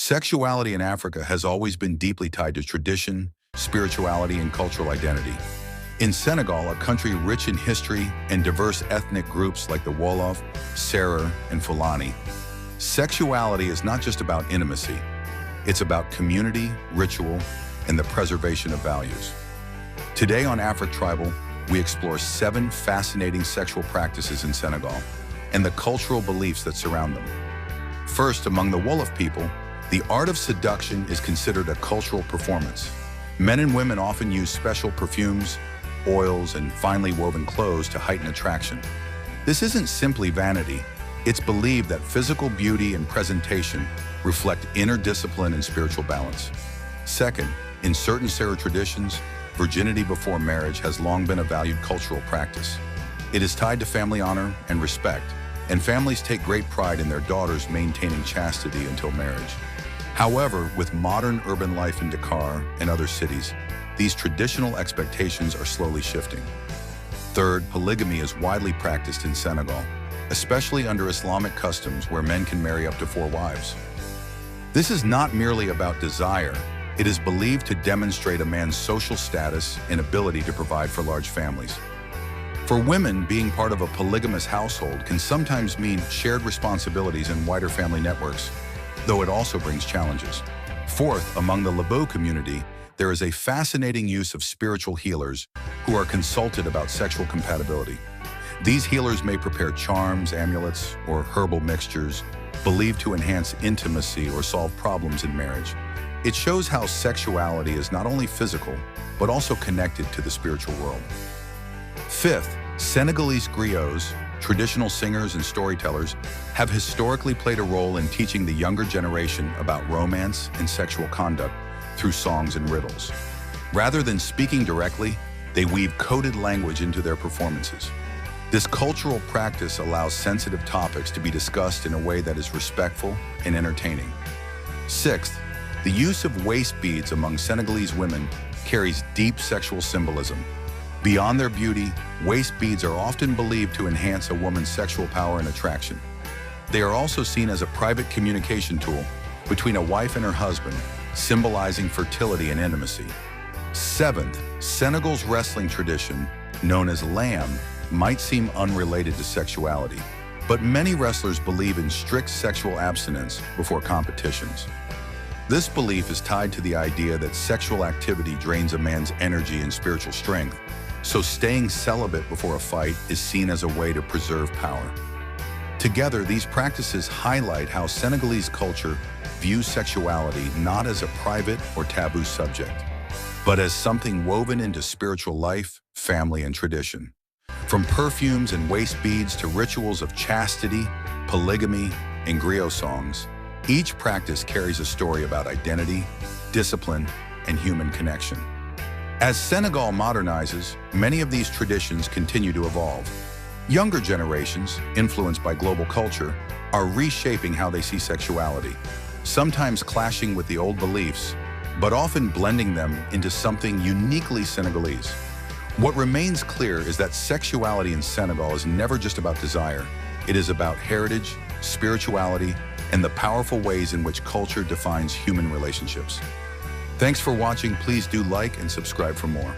Sexuality in Africa has always been deeply tied to tradition, spirituality, and cultural identity. In Senegal, a country rich in history and diverse ethnic groups like the Wolof, Serer, and Fulani, sexuality is not just about intimacy. It's about community, ritual, and the preservation of values. Today on Afro Tribal, we explore 7 fascinating sexual practices in Senegal and the cultural beliefs that surround them. First, among the Wolof people, the art of seduction is considered a cultural performance. Men and women often use special perfumes, oils, and finely woven clothes to heighten attraction. This isn't simply vanity. It's believed that physical beauty and presentation reflect inner discipline and spiritual balance. Second, in certain Serer traditions, virginity before marriage has long been a valued cultural practice. It is tied to family honor and respect, and families take great pride in their daughters maintaining chastity until marriage. However, with modern urban life in Dakar and other cities, these traditional expectations are slowly shifting. Third, polygamy is widely practiced in Senegal, especially under Islamic customs where men can marry up to 4 wives. This is not merely about desire. It is believed to demonstrate a man's social status and ability to provide for large families. For women, being part of a polygamous household can sometimes mean shared responsibilities and wider family networks, though it also brings challenges. Fourth, among the Lebo community, there is a fascinating use of spiritual healers who are consulted about sexual compatibility. These healers may prepare charms, amulets, or herbal mixtures believed to enhance intimacy or solve problems in marriage. It shows how sexuality is not only physical, but also connected to the spiritual world. Fifth, Senegalese griots, traditional singers and storytellers, have historically played a role in teaching the younger generation about romance and sexual conduct through songs and riddles. Rather than speaking directly, they weave coded language into their performances. This cultural practice allows sensitive topics to be discussed in a way that is respectful and entertaining. Sixth, the use of waist beads among Senegalese women carries deep sexual symbolism. Beyond their beauty, waist beads are often believed to enhance a woman's sexual power and attraction. They are also seen as a private communication tool between a wife and her husband, symbolizing fertility and intimacy. Seventh, Senegal's wrestling tradition, known as lamb, might seem unrelated to sexuality, but many wrestlers believe in strict sexual abstinence before competitions. This belief is tied to the idea that sexual activity drains a man's energy and spiritual strength, so staying celibate before a fight is seen as a way to preserve power. Together, these practices highlight how Senegalese culture views sexuality not as a private or taboo subject, but as something woven into spiritual life, family, and tradition. From perfumes and waist beads to rituals of chastity, polygamy, and griot songs, each practice carries a story about identity, discipline, and human connection. As Senegal modernizes, many of these traditions continue to evolve. Younger generations, influenced by global culture, are reshaping how they see sexuality, sometimes clashing with the old beliefs, but often blending them into something uniquely Senegalese. What remains clear is that sexuality in Senegal is never just about desire. It is about heritage, spirituality, and the powerful ways in which culture defines human relationships. Thanks for watching. Please do like and subscribe for more.